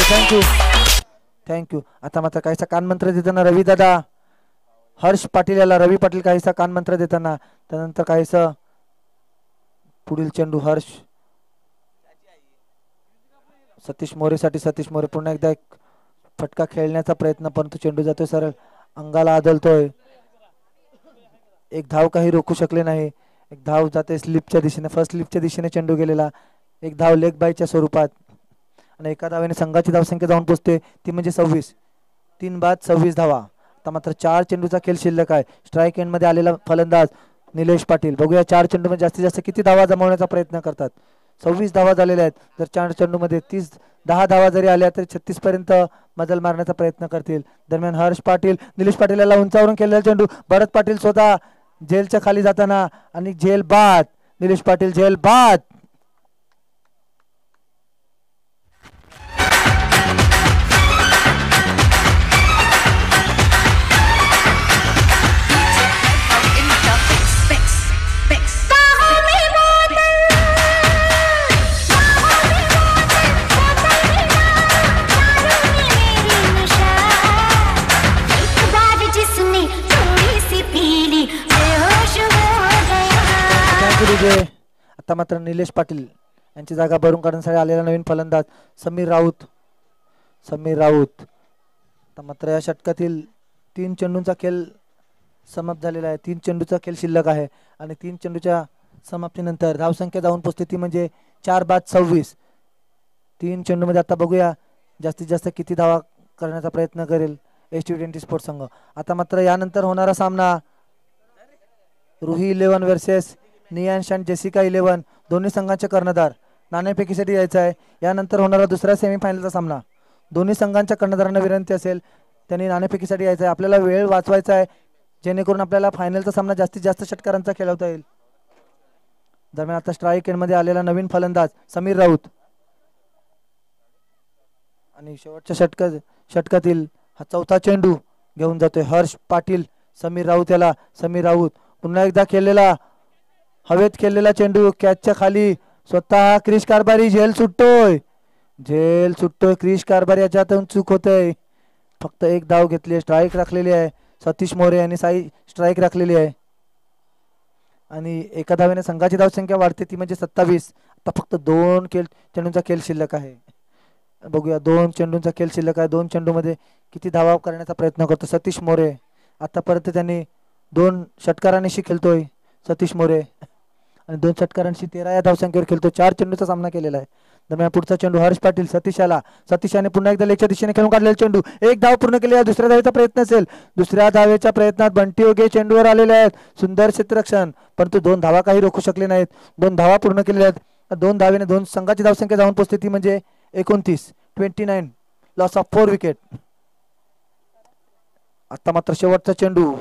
Thank you thank you. आता मात्र काहीसा कानमंत्र देताना रवी दादा हर्ष पाटील याला रवी पाटील काहीसा कानमंत्र देताना त्यानंतर काहीसं पुढील चेंडू हर्ष सतीश मोरेसाठी. सतीश मोरे पुन्हा एकदा एक फटका खेळण्याचा प्रयत्न परंतु चेंडू जातोय सरळ अंगाला आदळतोय. एक धाव काही रोखू शकले नाही. एक धाव जाते स्लिपच्या दिशेने फर्स्ट स्लिपच्या दिशेने चेंडू गेलेला. एक धाव लेग बायच्या स्वरूपात आणि एका धावेने संघाची धावसंख्या जाऊन पोहोचते ती म्हणजे 26. 3 बाद 26 धावा. आता मात्र 4 चेंडूचा खेळ शिल्लक आहे. स्ट्राईक एंड मध्ये आलेला फलंदाज निलेश पाटील. बघूया 4 चेंडू मध्ये जास्तीत जास्त किती धावा जमवण्याचा प्रयत्न करतात. 26 धावा झालेल्या आहेत. जर 4 चेंडू मध्ये 10 धावा जरी आल्या तरी 36 पर्यंत मजल मारण्याचा प्रयत्न करतील. दरम्यान हर्ष पाटील निलेश पाटील याला उंचावरून खेळलेला चेंडू भरत पाटील स्वतः जेलच्या खाली जाताना आणि जेल बाद. निलेश पाटील जेल बाद. आता मात्र निलेश पाटील यांची जागा भरून काढण्यासाठी आलेला नवीन फलंदाज समीर राऊत. समीर राऊत. आता मात्र या षटकातील 3 चेंडूंचा खेळ समाप्त झालेला आहे. 3 चेंडूचा खेळ शिल्लक आहे आणि 3 चेंडूच्या समाप्तीनंतर धावसंख्या जाऊन पोहोचते ती म्हणजे 4 बाद 26. 3 चेंडूमध्ये आता बघूया जास्तीत जास्त किती धावा करण्याचा प्रयत्न करेल ST20 स्पोर्ट्स संघ. आता मात्र यानंतर होणारा सामना रुही 11 वर्सेस नियांश आणि जेसिका 11 दोन्ही संघांचे कर्णधार नाणेफेकीसाठी यायचं आहे. यानंतर होणारा दुसरा सेमीफायनलचा सामना दोन्ही संघांच्या कर्णधारांना विनंती असेल त्यांनी नाणेफेकीसाठी यायचं आहे. आपल्याला वेळ वाचवायचा आहे जेणेकरून आपल्याला फायनलचा सामना जास्तीत जास्त षटकारांचा खेळवता येईल. दरम्यान आता स्ट्राईक एंड मध्ये आलेला नवीन फलंदाज समीर राऊत आणि शेवटच्या षटकातील हा चौथा चेंडू घेऊन जातोय हर्ष पाटील समीर राऊत याला. समीर राऊत पुन्हा एकदा खेळलेला हवेत खेळलेला चेंडू कॅचच्या खाली स्वतः क्रिश कारभारी झेल सुटतोय. झेल सुटतोय क्रिश कारभारी याच्यातून चूक होतय. फक्त एक धाव घेतली स्ट्राईक राखलेली आहे. सतीश मोरे यांनी स्ट्राईक राखलेली आहे आणि एका धावेने संघाची धावसंख्या वाढते ती म्हणजे 27. आता फक्त 2 चेंडूंचा खेळ शिल्लक आहे. बघूया 2 चेंडूंचा खेळ शिल्लक आहे. 2 चेंडू मध्ये किती धावा करण्याचा प्रयत्न करतो सतीश मोरे. आतापर्यंत त्यांनी 2 षटकारांशी खेळतोय सतीश मोरे आणि 2 षटकारांशी 13 या धावसंख्येवर खेळतो. 4 चेंडूचा सामना केलेला आहे. दरम्यान पुढचा चेंडू हर्ष पाटील सतीशाला. सतीशाने पुन्हा एकदा लेगच्या दिशेने खेळून काढलेला चेंडू एक धाव पूर्ण केली आहे. दुसऱ्या धावेचा प्रयत्न असेल. दुसऱ्या धावेच्या प्रयत्नात बंटी ओगे चेंडूवर आलेले आहेत. सुंदर क्षेत्ररक्षण परंतु 2 धावा काही रोखू शकले नाहीत. 2 धावा पूर्ण केलेल्या आहेत. 2 धावेने 2 संघाची धावसंख्या जाऊन पोहोचते ती म्हणजे 29 लॉस ऑफ 4 विकेट. आता मात्र शेवटचा चेंडू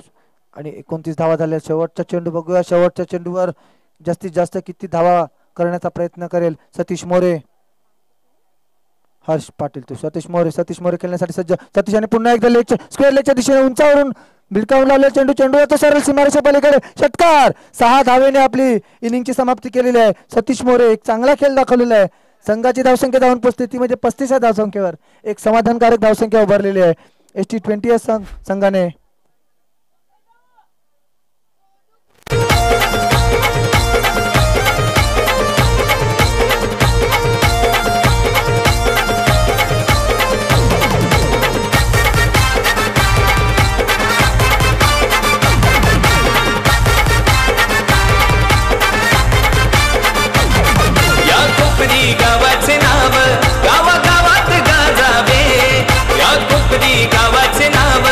आणि 29 धावा झाल्या. शेवटचा चेंडू बघूया शेवटच्या चेंडूवर जास्तीत जास्त किती धावा करण्याचा प्रयत्न करेल सतीश मोरे. हर्ष पाटील तो सतीश मोरे खेळण्यासाठी सज्ज. सतीशाने पुन्हा एकदा स्क्वेअर लेगच्या दिशेने उंचावरून भिरकावून लावलेला चेंडू येतो सरळ सीमारेषा पलीकडे षटकार. 6 धावेने आपली इनिंगची समाप्ती केलेली आहे. सतीश मोरे एक चांगला खेळ दाखवलेला आहे. संघाची धावसंख्या जाऊन पोहोचते ती म्हणजे 35 या धावसंख्येवर एक समाधानकारक धावसंख्या उभारलेली आहे ST20 संघाने. गावाचे नाव गावागावात गाजावे. या कोकणी गावाचे नाव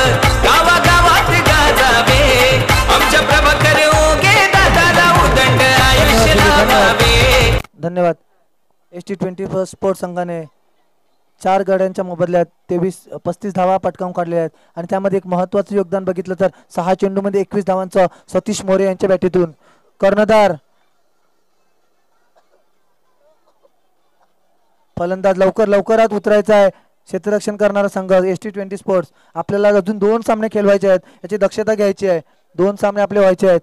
गावागावात गाजावे. आमच्या प्रभाकर ओगे दादाला उदंड आयुष्य लाभावे. धन्यवाद. ST20 स्पोर्ट्स संघाने 4 गड्यांच्या मोबदल्यात 35 धावा पटकावून काढलेल्या आहेत आणि त्यामध्ये एक महत्त्वाचं योगदान बघितलं तर 6 चेंडूमध्ये 21 धावांचं सतीश मोरे यांच्या बॅटीतून. कर्णधार फलंदाज लवकरात उतरायचा आहे. क्षेत्ररक्षण करणारा संघ ST20 स्पोर्ट्स. आपल्याला अजून 2 सामने खेळवायचे आहेत याची दक्षता घ्यायची आहे. 2 सामने आपले व्हायचे आहेत.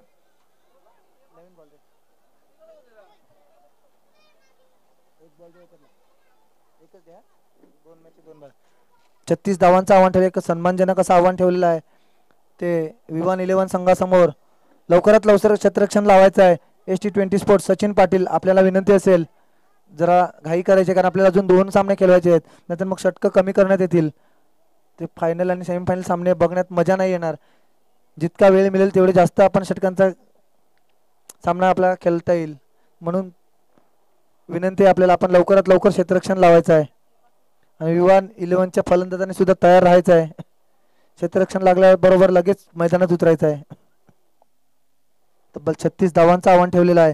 एकच द्या 2 मॅच 2 बार. 36 धावांचं आव्हान ठेवलं. एक सन्मानजनक असं आव्हान ठेवलेलं आहे ते विवान 11 संघासमोर. लवकरात लवकर क्षेत्ररक्षण लावायचं आहे. ST20 स्पोर्ट्स सचिन पाटील आपल्याला विनंती असेल जरा घाई करायची, कारण आपल्याला अजून 2 सामने खेळवायचे आहेत, नाहीतर मग षटकं कमी करण्यात येतील. ते फायनल आणि सेमीफायनल सामने बघण्यात मजा नाही येणार. जितका वेळ मिळेल तेवढे जास्त आपण षटकांचा सामना आपल्याला खेळता येईल, म्हणून विनंती आपल्याला आपण लवकरात लवकर क्षेत्ररक्षण लावायचं आहे. आणि विवान 11च्या फलंदाजांनी सुद्धा तयार राहायचं आहे. क्षेत्ररक्षण लागल्याबरोबर लगेच मैदानात उतरायचं आहे. तब्बल 36 धावांचं आव्हान ठेवलेलं आहे.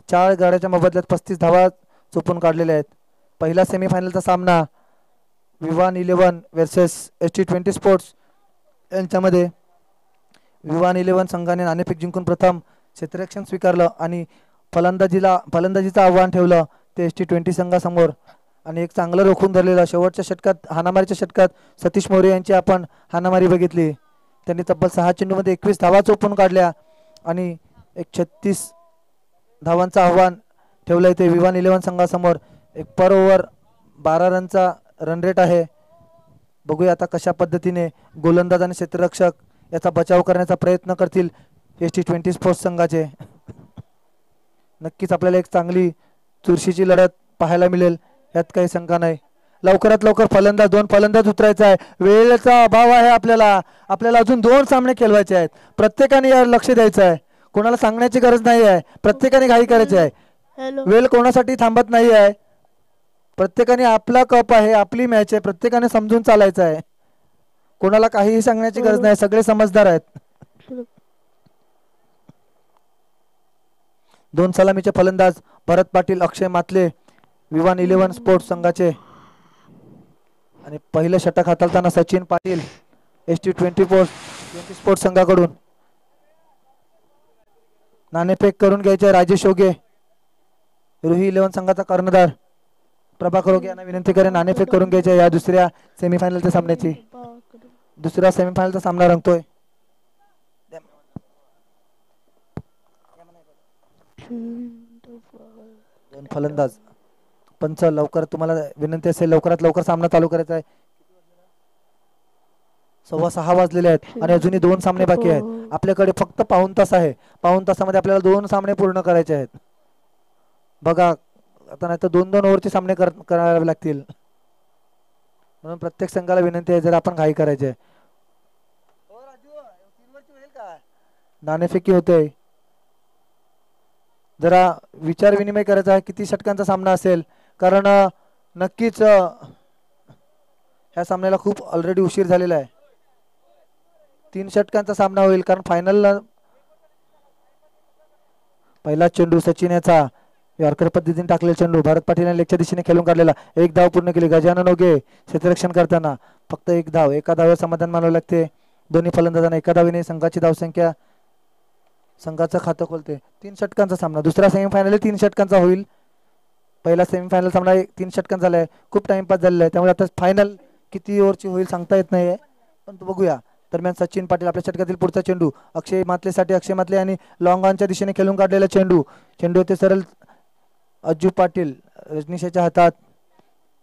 4 गाड्याच्या मोबदल्यात 35 धावा चोपून काढलेल्या आहेत. पहिला सेमीफायनलचा सामना विवान 11 वर्सेस ST20 स्पोर्ट्स यांच्यामध्ये विवान 11 संघाने नाणेफेक जिंकून प्रथम क्षेत्ररक्षण स्वीकारलं आणि फलंदाजीचं आव्हान ठेवलं ते ST20 संघासमोर. आणि एक चांगलं रोखून धरलेलं शेवटच्या षटकात हाणामारीच्या षटकात सतीश मोरे यांची आपण हाणामारी बघितली. त्यांनी तब्बल 6 चेंडूमध्ये 21 धावा चोपून काढल्या आणि एक 36 धावांचं आव्हान ठेवलंय ते विवान 11 संघासमोर. एक पर ओव्हर 12 रनचा रन रेट आहे. बघूया आता कशा पद्धतीने गोलंदाज आणि क्षेत्ररक्षक याचा बचाव करण्याचा प्रयत्न करतील ST20 स्पोर्ट्स संघाचे. नक्कीच आपल्याला एक चांगली चुरशीची लढत पाहायला मिळेल, यात काही शंका नाही. लवकरात लवकर फलंदाज 2 फलंदाज उतरायचा आहे. वेळेचा अभाव आहे आपल्याला अजून 2 सामने खेळवायचे आहेत. प्रत्येकाने यावर लक्ष द्यायचं आहे. कोणाला सांगण्याची गरज नाही आहे. प्रत्येकाने घाई करायची आहे. वेळ कोणासाठी थांबत नाही आहे. प्रत्येकाने आपला कप आहे, आपली मॅच आहे, प्रत्येकाने समजून चालायचं आहे. कोणाला काहीही सांगण्याची गरज नाही. सगळे समजदार आहेत. 2 सलामीचे फलंदाज भरत पाटील, अक्षय मातले विवान 11 स्पोर्ट्स संघाचे. आणि पहिलं षटक हाताळताना सचिन पाटील ST20 स्पोर्ट्स संघाकडून. नाणेफेक करून घ्यायचे राजेश ओगे रुही 11 संघाचा कर्णधार. प्रभाकर ओगे यांना विनंती करेन नाणेफेक करून घ्यायचे या दुसऱ्या सेमीफायनलच्या सामन्याची. दुसरा सेमीफायनलचा सामना रंगतोय. दोन फलंदाज. पंच लवकर तुम्हाला विनंती असेल लवकरात लवकर सामना चालू करायचा आहे. 6:15 वाजलेले आहेत आणि अजूनही 2 सामने बाकी आहेत. आपल्याकडे फक्त पाऊण तास आहे. पाऊण तासामध्ये आपल्याला 2 सामने पूर्ण करायचे आहेत. बघा आता नाही तर 2-2 ओव्हरचे सामने करावे लागतील, म्हणून प्रत्येक संघाला विनंती आहे जर आपण घाई करायचे. नाणेफेकी होते. जरा विचार विनिमय करायचा आहे किती षटकांचा सामना असेल, कारण नक्कीच ह्या सामन्याला खूप ऑलरेडी उशीर झालेला आहे. 3 षटकांचा सामना होईल, कारण फायनल पहिला चेंडू सचिन याचा यॉर्कर पद्धतीने टाकलेला चेंडू भारत पाटील यांनी लेगच्या दिशेने खेळून काढलेला. 1 धाव पूर्ण केली. गजानन ओगे क्षेत्ररक्षण करताना फक्त 1 धाव. एका धावेवर समाधान मानावे लागते दोन्ही फलंदाजांना. एका धावेने संघाची धावसंख्या संघाचं खातं खोलते. 3 षटकांचा सामना. दुसरा सेमीफायनल 3 षटकांचा होईल. पहिला सेमीफायनल सामना 3 षटकांचा झालाय. खूप टाइमपास झालेला आहे, त्यामुळे आता फायनल किती ओव्हरची होईल सांगता येत नाहीये, पण बघूया. दरम्यान सचिन पाटील आपल्या षटकातील पुढचा चेंडू अक्षय मातलेसाठी. अक्षय मातले आणि लॉंग ऑनच्या दिशेने खेळून काढलेला चेंडू ते सरळ अज्जू पाटील रजनीशाच्या हातात.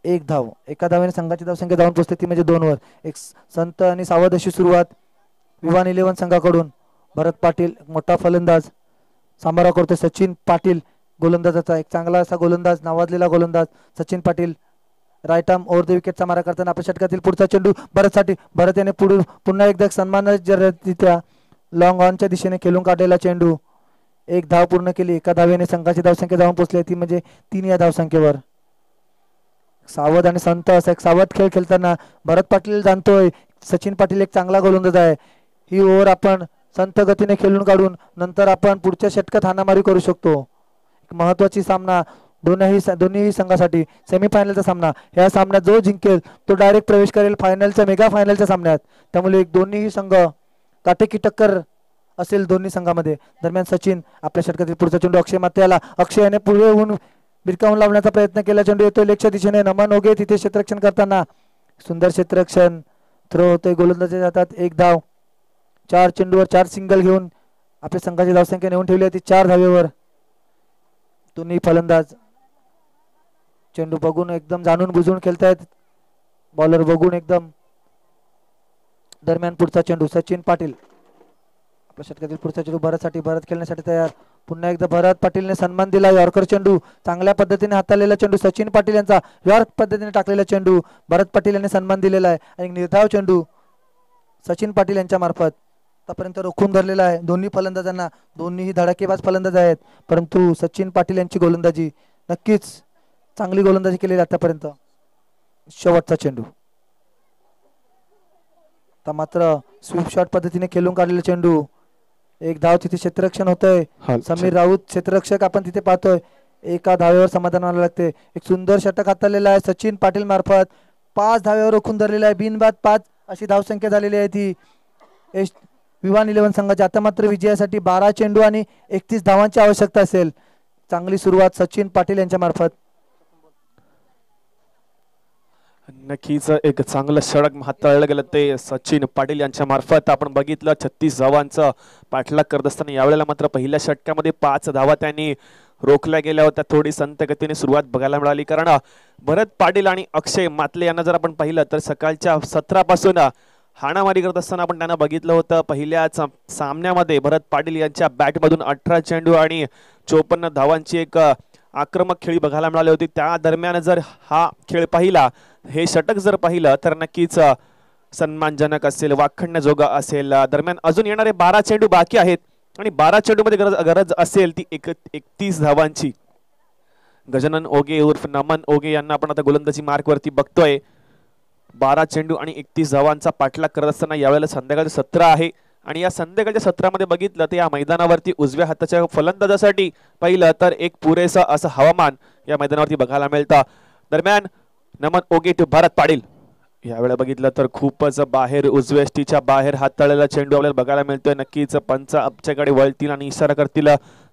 1 धाव. एका धावेने संघाची धावसंख्या धावून पोहोचते, ती म्हणजे 2 वर. एक संत आणि सावध अशी सुरुवात विवान 11 संघाकडून. भरत पाटील मोठा फलंदाज सामोरा करतोय सचिन पाटील गोलंदाजाचा. एक चांगला असा गोलंदाज, नावाजलेला गोलंदाज Sachin Patil. Right arm over the विकेटचा मारा करताना आपल्या षटकातील पुढचा चेंडू भरतसाठी. भरत याने पुन्हा एकदा सन्मानरित्या लॉंग ऑनच्या दिशेने खेळून काढलेला चेंडू. 1 धाव पूर्ण केली. एका धावेने संघाची धावसंख्या धावून पोहोचली, ती म्हणजे 3 या धावसंख्येवर. सावध आणि संत असा एक सावध खेळ खेळताना भरत पाटील जाणतोय सचिन पाटील एक चांगला गोलंदाज आहे. ही ओव्हर आपण संत गतीने खेळून काढून नंतर आपण पुढच्या षटकात हाणामारी करू शकतो. महत्वाची सामना दोन्ही संघासाठी. सेमीफायनलचा सामना. ह्या सामन्यात जो जिंकेल तो डायरेक्ट प्रवेश करेल फायनलच्या मेगा फायनलच्या सामन्यात. त्यामुळे दोन्ही संघ काटेकी टक्कर असेल दोन्ही संघामध्ये. दरम्यान सचिन आपल्या षटकातील पुढचा चेंडू अक्षय मात्याला. अक्षय याने पुढे होऊन बिरकावून लावण्याचा प्रयत्न केला. चेंडू येतोय लेगच्या दिशेने. नमन ओगे तिथे क्षेत्ररक्षण करताना सुंदर क्षेत्ररक्षण. थ्रो होतोय गोलंदाजाच्या हातात. 1 धाव. 4 चेंडूवर 4 सिंगल घेऊन आपल्या संघाची धावसंख्या नेऊन ठेवली आहे ती 4 धावेवर. दोन्ही फलंदाज चेंडू बघून एकदम जाणून बुजून खेळतायत. बॉलर बघून एकदम. दरम्यान पुढचा चेंडू सचिन पाटील आपल्या षटकातील पुढचा चेंडू भरतसाठी, भरत खेळण्यासाठी तयार. पुन्हा एकदा भरत पाटीलने सन्मान दिला. यॉर्कर चेंडू चांगल्या पद्धतीने हाताळलेला चेंडू सचिन पाटील यांचा यॉर्क पद्धतीने टाकलेला चेंडू भरत पाटील यांनी सन्मान दिलेला आहे. आणि निर्धाव चेंडू सचिन पाटील यांच्या मार्फत आतापर्यंत रोखून धरलेला आहे दोन्ही फलंदाजांना. दोन्हीही धडाकेबाज फलंदाज आहेत, परंतु सचिन पाटील यांची गोलंदाजी नक्कीच चांगली गोलंदाजी केलेली आतापर्यंत. शेवटचा चेंडू आता मात्र स्वीप शॉट पद्धतीने खेळून काढलेला चेंडू. एक धाव तिथे क्षेत्ररक्षण होतंय. समीर राऊत क्षेत्ररक्षक आपण तिथे पाहतोय. एका धावेवर समाधान व्हायला लागते. एक सुंदर षटक हाताळलेला आहे सचिन पाटील मार्फत. 5 धावेवर रोखून धरलेला आहे. बिनबाद 5 अशी धावसंख्या झालेली आहे ती विवान 11 संघाची. आता मात्र विजयासाठी 12 चेंडू आणि 31 धावांची आवश्यकता असेल. चांगली सुरुवात सचिन पाटील यांच्या मार्फत. नक्कीच एक चांगलं षटक हाताळलं गेलं ते सचिन पाटील यांच्या मार्फत. आपण बघितलं 36 धावांचं पाठलाग करत असताना यावेळेला मात्र पहिल्या षटकामध्ये 5 धावा त्यांनी रोखल्या गेल्या होत्या. थोडी संत गतीने सुरुवात बघायला मिळाली, कारण भरत पाटील आणि अक्षय मातले यांना जर आपण पाहिलं तर सकाळच्या 17 पासून हाणामारी करत असताना आपण त्यांना बघितलं होतं. पहिल्याच सामन्यामध्ये भरत पाटील यांच्या बॅटमधून 18 चेंडू आणि 54 धावांची एक आक्रमक खेळी बघायला मिळाली होती. त्या दरम्यान जर हा खेळ पाहिला, हे षटक जर पाहिलं तर नक्कीच सन्मानजनक असेल, वाखण्याजोगा असेल. दरम्यान अजून येणारे 12 चेंडू बाकी आहेत आणि 12 चेंडूमध्ये गरज असेल ती 31 धावांची. गजानन ओगे उर्फ नमन ओगे यांना आपण आता गोलंदाजी मार्कवरती बघतोय. 12 चेंडू आणि 31 धावांचा पाठलाग करत असताना यावेळेला संध्याकाळचे सत्र आहे आणि या संध्याकाळच्या सत्रामध्ये बघितलं तर या मैदानावरती उजव्या हाताच्या फलंदाजासाठी पाहिलं तर एक पुरेसं असं हवामान या मैदानावरती बघायला मिळतं. दरम्यान नमन ओगे टू भरत पाटील यावेळेला बघितलं तर खूपच बाहेर उजव्या यष्टीच्या बाहेर हाताळलेला चेंडू आपल्याला बघायला मिळतोय. नक्कीच पंच आमच्याकडे वळतील आणि इशारा करतील.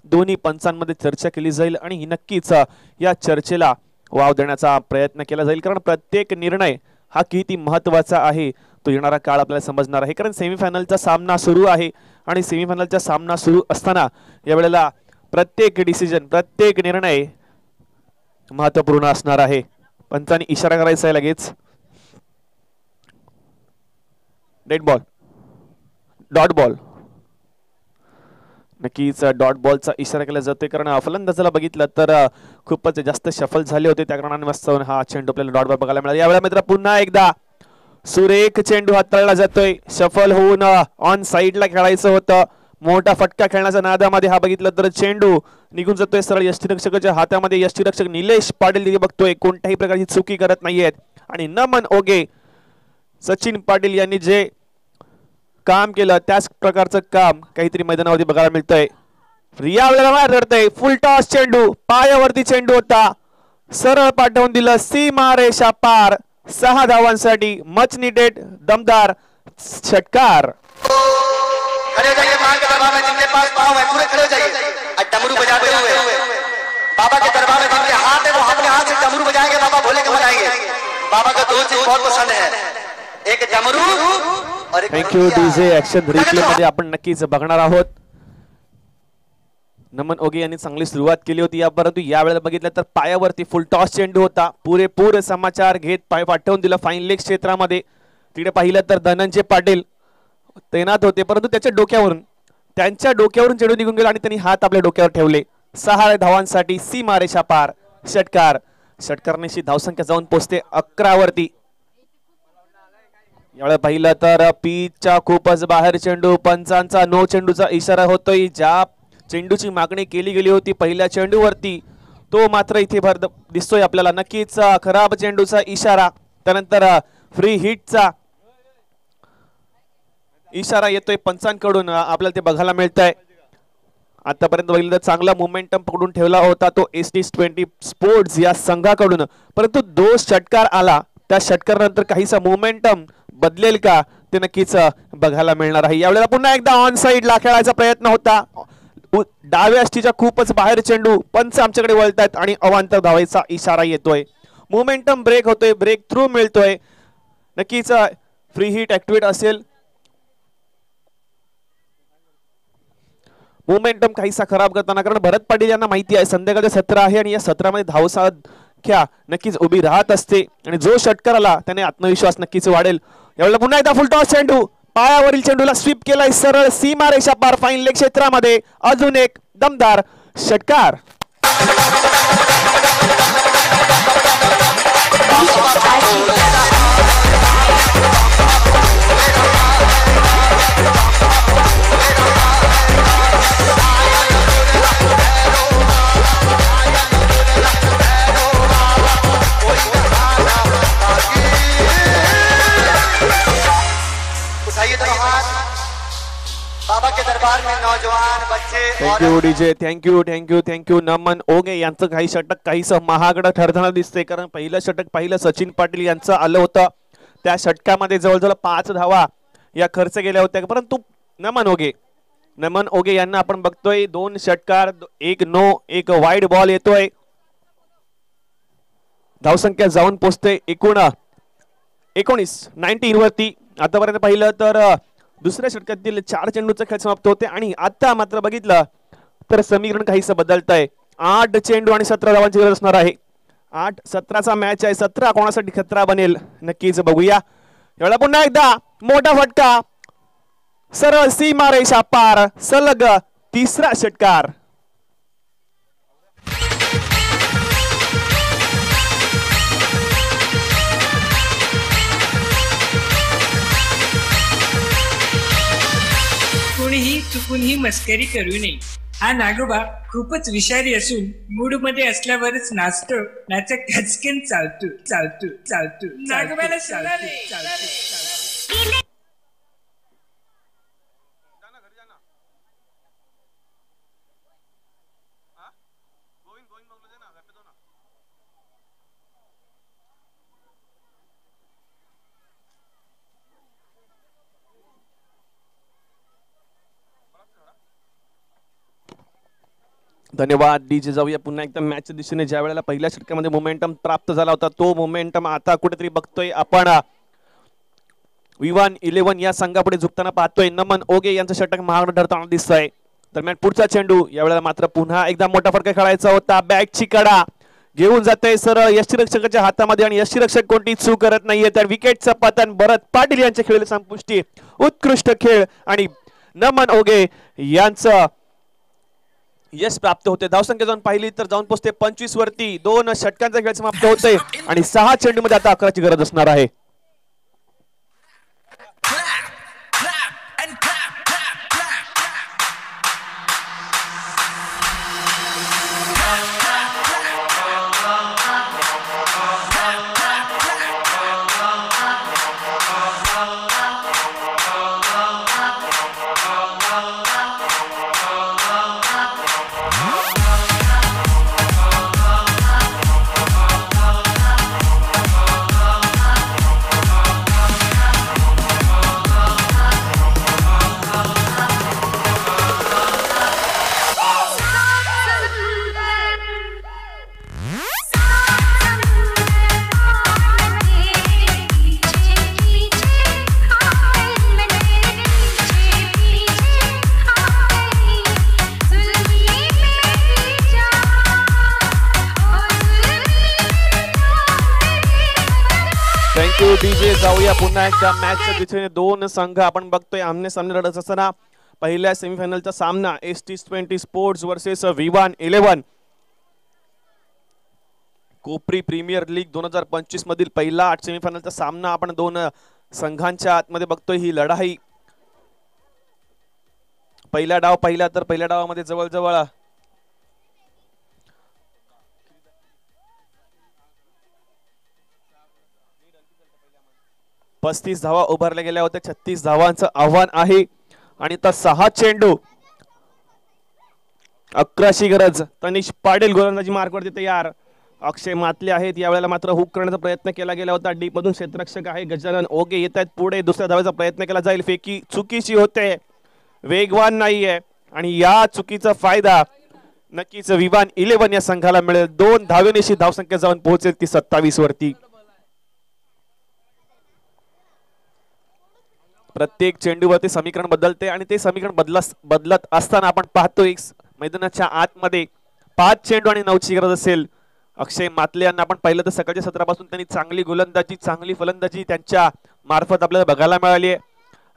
दोन्ही पंचांमध्ये चर्चा केली जाईल आणि नक्कीच या चर्चेला वाव देण्याचा प्रयत्न केला जाईल, कारण प्रत्येक निर्णय हा किती महत्वाचा आहे तो येणारा काळ आपल्याला समजणार आहे. कारण सेमीफायनलचा सामना सुरू आहे आणि सेमीफायनलचा सामना सुरू असताना यावेळेला प्रत्येक डिसिजन, प्रत्येक निर्णय महत्वपूर्ण असणार आहे. पंचांनी इशारा करायचा आहे लगेच. Dead ball, dot ball. नक्कीच डॉट बॉलचा इशारा केला जातोय, कारण फलंदाजाला बघितलं तर खूपच जास्त शफल झाले होते, त्या कारणाने मस्त हा चेंडू आपल्याला डॉट बॉल बघायला मिळाला. यावेळेला मित्र पुन्हा एकदा सुरेख चेंडू हाताळला जातोय. शफल होऊन ऑन साइडला खेळायचं होतं. मोठा फटका खेळण्याच्या नादामध्ये हा बघितलं तर चेंडू निघून जातोय सरळ यष्टीरक्षकाच्या हातामध्ये. यष्टीरक्षक निलेश पाटील तिथे बघतोय, कोणत्याही प्रकारची चुकी करत नाहीयेत. आणि नमन ओगे, सचिन पाटील यांनी जे काम केलं त्याच प्रकारचं काम काहीतरी मैदानावरती बघायला मिळतंय. रिया वेळेला धरतय. फुल टॉस चेंडू, पायावरती चेंडू होता, सरळ पाठवून दिलं सीमा रेषा पार. 6 धावांसाठी मच नीडेड दमदार षटकार. खड़े हो जाइए मां के दरबार में, जिनके पास पाँव है पूरे खड़े हो जाइए और डमरू बजाते हुए बाबा के दरबार में जिनके हाथ है वो अपने हाथ से डमरू बजाएंगे, बाबा भोले के बजाएंगे. बाबा का 2 चीज बहुत पसंद है, एक डमरू और एक. थँक्यू. डीजे ऍक्शन रिप्ले मध्ये आपण नक्कीच बघणार आहोत. नमन ओगे यांनी चांगली सुरुवात केली होती या, परंतु यावेळेला बघितलं तर पायावरती फुल टॉस चेंडू होता. पुरेपूर समाचार घेत पाय पाठवून दिला फाईन लेग क्षेत्रामध्ये. तिकडे पाहिलं तर धनंजय पाटील तैनात होते, परंतु त्यांच्या डोक्यावरून चेंडू निघून गेला आणि त्यांनी हात आपल्या डोक्यावर ठेवले. 6 धावांसाठी सीमा रेषा पार षटकार. षटकारनेशी धावसंख्या जाऊन पोहोचते 11 वरती. यावेळेला पाहिलं तर पीचच्या खूपच बाहेर चेंडू. पंचांचा नो चेंडूचा इशारा होतोय. ज्या चेंडूची मागणी केली गेली होती पहिल्या चेंडूवरती तो मात्र इथे भर दिसतोय आपल्याला. नक्कीच खराब चेंडूचा इशारा, त्यानंतर फ्री हिटचा इशारा येतोय पंचांकडून, आपल्याला ते बघायला मिळतंय. आतापर्यंत बघितलं तर चांगला मोमेंटम पकडून ठेवला होता तो ST20 स्पोर्ट्स या संघाकडून, परंतु 2 षटकार आला. त्या षटकारानंतर काहीसा मोमेंटम बदलेल का ते नक्कीच बघायला मिळणार आहे. यावेळेला पुन्हा एकदा ऑन साइडला खेळायचा प्रयत्न होता. डाव्या अष्टीच्या खूपच बाहेर चेंडू. पंच आमच्याकडे वळतायत आणि अवांतर धावायचा इशारा येतोय. मोमेंटम ब्रेक होतोय, ब्रेक थ्रू मिळतोय. नक्कीच फ्री हिट ऍक्टिव्हेट असेल. मोमेंटम काहीसा खराब करताना, कारण भरत पाटील यांना माहिती आहे संध्याकाळचं सत्र आहे आणि या सत्रामध्ये धावसा संख्या नक्कीच उभी राहत असते आणि जो षटकार आला त्याने आत्मविश्वास नक्कीच वाढेल. यावेळेला पुन्हा एकदा फुलटॉस चेंडू, पायावरील चेंडूला स्वीप केलाय सरळ सीमारेषा पार फाईन लेग क्षेत्रामध्ये. अजून एक दमदार षटकार. बाबा के दरबार में नौजवान बच्चे. Thank you DJ, thank you thank you thank you. Naman ओगे यांचं काही षटक काहीसं महागडं ठरताना दिसते, कारण पहिलं षटक पाहिलं सचिन पाटील यांचं आलं होतं. त्या षटकामध्ये जवळजवळ 5 धावा या खर्च गेल्या होत्या, परंतु नमन ओगे यांना आपण बघतोय 2 षटकार, 1 नो, 1 वाईड बॉल येतोय. धावसंख्या जाऊन पोहोचते 19 वरती. आतापर्यंत पाहिलं तर दुसऱ्या षटकातील 4 चेंडूचा खेळ समाप्त होते आणि आता मात्र बघितलं तर समीकरण काहीसं बदलतंय. 8 चेंडू आणि 17 धावांची गरज असणार आहे. 8-17चा मॅच आहे. 17 कोणासाठी खतरा बनेल नक्कीच बघूया. एवढा पुन्हा एकदा मोठा फटका, सरळ सीमारेषा पार, सलग तिसरा षटकार. कोणीही चुकून ही मस्करी करू नये. हा नागोबा खूपच विषारी असून मूड मध्ये असल्यावरच नाचतो, नाचक हचकन चालतो. नागोबाला चालतो. धन्यवाद डीजे. जाऊया पुन्हा एकदा मॅचच्या दिशेने. ज्या वेळेला पहिल्या षटकामध्ये मोमेंटम प्राप्त झाला होता, तो मोमेंटम आता कुठेतरी बघतोय आपण विवान 11 या संघापुढे झुकताना पाहतोय. नमन ओगे यांचं षटक महागडं ठरताना दिसतंय. दरम्यान पुढचा चेंडू, यावेळेला मात्र पुन्हा एकदा मोठा फरक खेळायचा होता. बॅटची कडा घेऊन जाते सरळ यष्टीरक्षकाच्या हातामध्ये आणि यष्टीरक्षक कोणती चूक करत नाहीये. तर विकेटचं पतन भरत पाटील यांच्या खेळी संपुष्टी. उत्कृष्ट खेळ आणि नमन ओगे यांचं यश प्राप्त होते. धावसंख्या जाऊन पाहिली तर जाऊन पोहोचते 25 वरती. 2 षटकांचा खेळ समाप्त होते आणि 6 चेंडू मध्ये आता 11ची गरज असणार आहे. डीजे. जाऊया पुन्हा एकदा मॅचच्या दिशेने. 2 संघ आपण बघतोय आमने सामने लढत असताना. पहिल्या सेमीफायनलचा सामना ST20 स्पोर्ट्स वर्सेस विवान 11 कोपरी प्रीमियर लीग 2025 मधील पहिला सेमीफायनलचा सामना आपण 2 संघांच्या आतमध्ये बघतोय. ही लढाई पहिला डाव पहिला तर पहिल्या डावामध्ये जवळजवळ 35 धावा उभारल्या गेल्या होत्या. 36 धावांचं आव्हान आहे आणि आता 6 चेंडू 11ची गरज. तनिष पाटील गोलंदाजी मार्कवरती तयार. अक्षय मातले आहेत. यावेळेला मात्र हुक करण्याचा प्रयत्न केला गेला होता. डीप मधून क्षेत्ररक्षक आहे गजानन ओगे येत आहेत पुढे. दुसऱ्या धावेचा प्रयत्न केला जाईल. फेकी चुकीची होते, वेगवान नाहीये आणि या चुकीचा फायदा नक्कीच विवान 11 या संघाला मिळेल. 2 धावेनिशी धावसंख्या जाऊन पोहोचेल ती 27 वरती. प्रत्येक चेंडूवरती समीकरण बदलते आणि ते समीकरण बदलत असताना आपण पाहतोय मैदानाच्या आतमध्ये 5 चेंडू आणि 9ची गरज असेल. अक्षय मातले यांना आपण पाहिलं तर सकाळच्या सत्रापासून त्यांनी चांगली गोलंदाजी चांगली फलंदाजी त्यांच्या मार्फत आपल्याला बघायला मिळाली आहे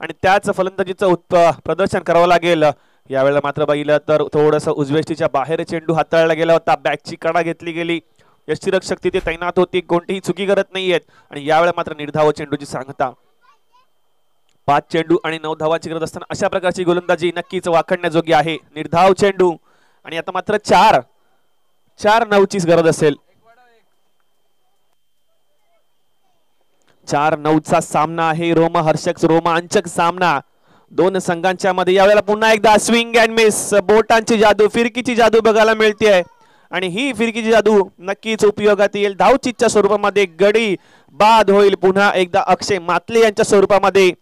आणि त्याच फलंदाजीचं प्रदर्शन करावं लागेल. यावेळेला मात्र बघितलं तर थोडंसं उजवेष्टीच्या बाहेर चेंडू हाताळला गेला होता. बॅकची कडा घेतली गेली. यष्टिरक्षक तिथे तैनात होती. कोणतीही चुकी करत नाहीयेत आणि यावेळेला मात्र निर्धाव चेंडूची सांगता. 5 चेंडू आणि 9 धावांची गरज असताना अशा प्रकारची गोलंदाजी नक्कीच वाखडण्याजोगी आहे. निर्धाव चेंडू आणि आता मात्र 4-9ची गरज असेल. 4-9चा सामना आहे. रोमहर्षक रोमांचक सामना दोन संघांच्या मध्ये. यावेळेला पुन्हा एकदा स्विंग अँड मिस बोटांची जादू फिरकीची जादू बघायला मिळते आणि ही फिरकीची जादू नक्कीच उपयोगात येईल. धावचीच्या स्वरूपामध्ये गडी बाद होईल पुन्हा एकदा अक्षय मातले यांच्या स्वरूपामध्ये.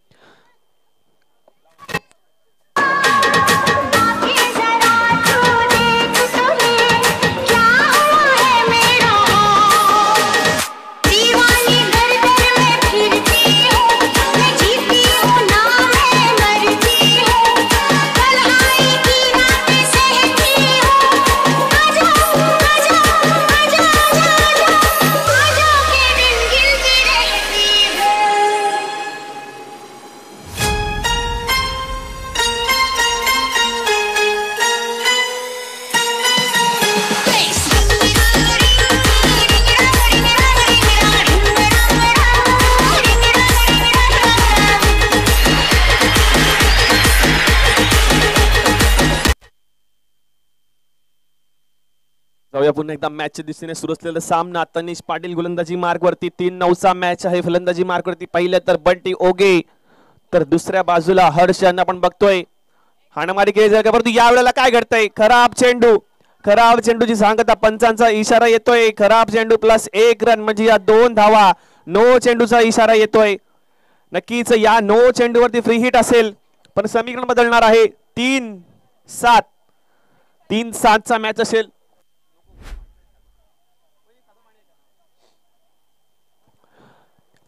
पुन्हा एकदा मॅचच्या दिशेने सुरू असलेला सामना. तनिष पाटील गोलंदाजी मार्कवरती. 3-9चा मॅच आहे फलंदाजी मार्कवरती. पहिलं तर बंटी ओगे तर दुसऱ्या बाजूला हर्ष यांना आपण बघतोय. हाणामारी केली जाते परंतु यावेळेला काय घडतंय. खराब चेंडूची सांगता. पंचांचा इशारा येतोय. खराब चेंडू +1 रन म्हणजे या 2 धावा. नो चेंडूचा इशारा येतोय. नक्कीच या नो चेंडूवरती फ्री हिट असेल पण समीकरण बदलणार आहे. 3-7चा मॅच असेल.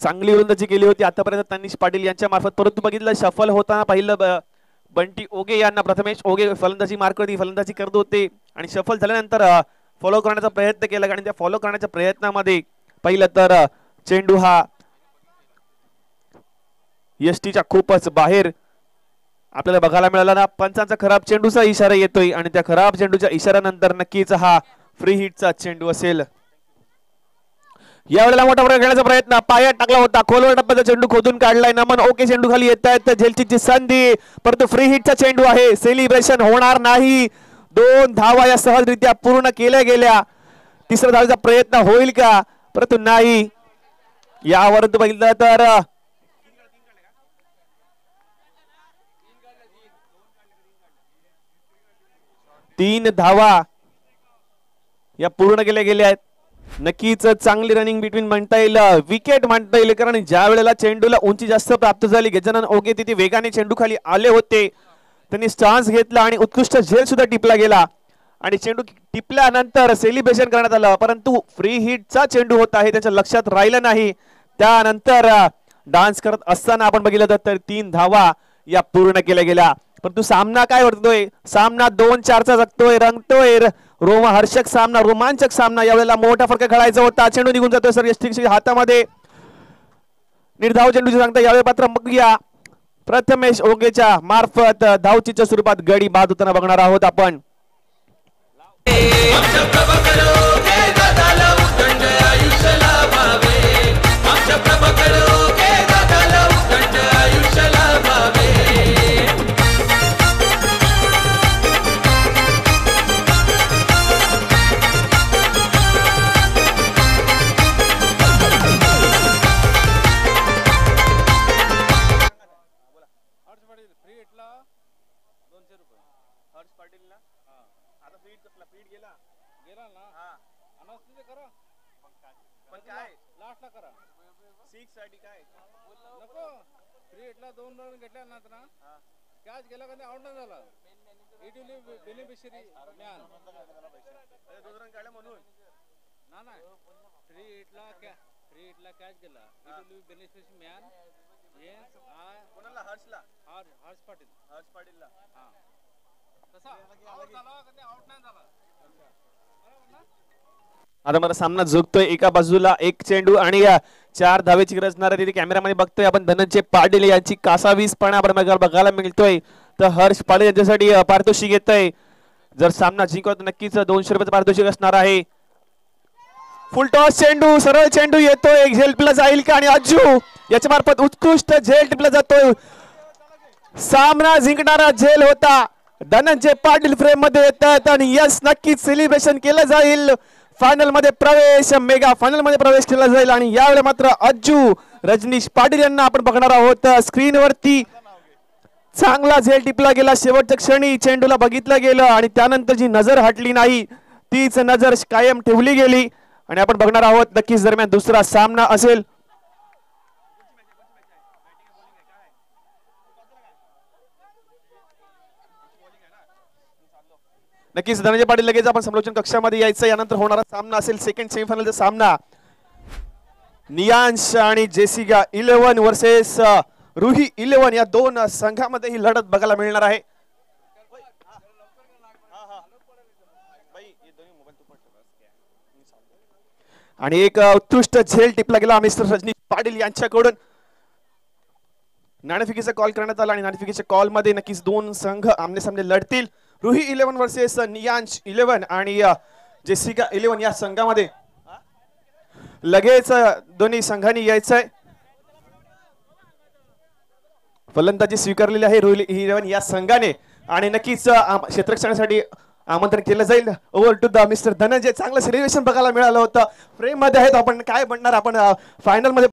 चांगली गोलंदाजी केली होती आतापर्यंत तनिष पाटील यांच्या मार्फत परंतु बघितलं शफल होताना पाहिलं बंटी ओगे यांना. प्रथमेश ओगे फलंदाजी मार्कवरती फलंदाजी करत होते आणि शफल झाल्यानंतर फॉलो करण्याचा प्रयत्न केला आणि त्या फॉलो करण्याच्या प्रयत्नामध्ये पाहिलं तर चेंडू हा यष्टीच्या खूपच बाहेर आपल्याला बघायला मिळाला ना. पंचांचा खराब चेंडूचा इशारा येतोय आणि त्या खराब चेंडूच्या इशाऱ्यानंतर नक्कीच हा फ्री हिटचा चेंडू असेल. यावेळेला मोठा फरक घेण्याचा प्रयत्न पायात टाकला होता. खोलवर टप्प्याचा चेंडू खोदून काढलाय. नमन ओके चेंडू खाली येत आहेत. झेलचीची संधी परंतु फ्री हिटचा चेंडू आहे. सेलिब्रेशन होणार नाही. 2 धावा या सहजरित्या पूर्ण केल्या गेल्या. तिसऱ्या धावेचा प्रयत्न होईल का परंतु नाही. यावर बघितलं तर 3 धावा या पूर्ण केल्या गेल्या आहेत. नक्कीच चांगली रनिंग बिटवीन म्हणता येईल. विकेट म्हणता येईल कारण ज्या वेळेला चेंडूला उंची जास्त प्राप्त झाली गजानन ओगे तिथे वेगाने चेंडू खाली आले होते. त्यांनी स्टान्स घेतला आणि उत्कृष्ट झेल सुद्धा टिपला गेला आणि चेंडू टिपल्यानंतर सेलिब्रेशन करण्यात आलं परंतु फ्री हिटचा चेंडू होता हे त्याच्या लक्षात राहिलं नाही. त्यानंतर डान्स करत असताना आपण बघितलं तर 3 धावा या पूर्ण केल्या गेल्या. परंतु सामना काय वाटतोय. सामना 2-4चा जगतोय रंगतोय. रोमहर्षक सामना रोमांचक सामना. यावेळेला मोठा फरक खेळायचा होता. चेंडू निघून जातोय सर यष्टीच्या हातामध्ये. निर्धाव चेंडूची सांगता. यावेळी मात्र बघूया प्रथमेश ओगेच्या मार्फत धावचीच्या स्वरूपात गडी बाद होताना बघणार आहोत आपण. आता मला सामना झुकतोय एका बाजूला एक चेंडू आणि 4 धावेची गरज असणार आहे. तिथे कॅमेरामध्ये बघतोय आपण धनंजय पाटील यांची कासावीसपणा आपण बघायला मिळतोय. तर हर्ष पाटील यांच्यासाठी पारितोषिक येत आहे. जर सामना जिंकवत नक्कीच 200 रुपयाचं पारितोषिक असणार आहे. फुल टॉस चेंडू, सरळ चेंडू येतोय, झेल टिपला जाईल का आणि अज्जू याच्या मार्फत उत्कृष्ट झेल टिपला जातोय. सामना जिंकणारा झेल होता. धनंजय पाटील फ्रेम मध्ये येतात आणि यस नक्कीच सेलिब्रेशन केलं जाईल. फायनल मध्ये प्रवेश, मेगा फायनल मध्ये प्रवेश केला जाईल आणि यावेळी मात्र अज्जू रजनीश पाटील यांना आपण बघणार आहोत. स्क्रीनवरती चांगला झेल टिपला गेला. शेवटच्या क्षणी चेंडूला बघितलं गेलं आणि त्यानंतर जी नजर हटली नाही तीच नजर कायम ठेवली गेली आणि आपण बघणार आहोत नक्कीच दरम्यान दुसरा सामना असेल. नक्कीच धनंजय पाटील लगेच आपण समालोचन कक्षामध्ये यायचं. यानंतर होणारा सामना असेल सेकंड सेमीफायनलचा सामना. नियांश आणि जेसिका 11 वर्सेस रुही 11 या 2 संघामध्ये ही लढत बघायला मिळणार आहे. आणि एक उत्कृष्ट झेल टिपला गेला मिस्टर रजनीश पाटील यांच्याकडून. नाणेफेकीचा कॉल करण्यात आला आणि नाणेफेकीच्या कॉल मध्ये नक्कीच 2 संघ आमने सामने लढतील. रुही 11 वर्सेस नियांश 11 आणि जेसिका 11 या संघामध्ये लगेच दोन्ही संघांनी यायचंय. फलंदाजी स्वीकारलेली आहे रुही 11 या संघाने आणि नक्कीच क्षेत्ररक्षणासाठी आमंत्रण केलं जाईल. Over to the mister Dhananjay. चांगलं सेलिब्रेशन बघायला मिळालं होतं. फ्रेम मध्ये आहेत आपण काय बनणार आपण फायनल मध्ये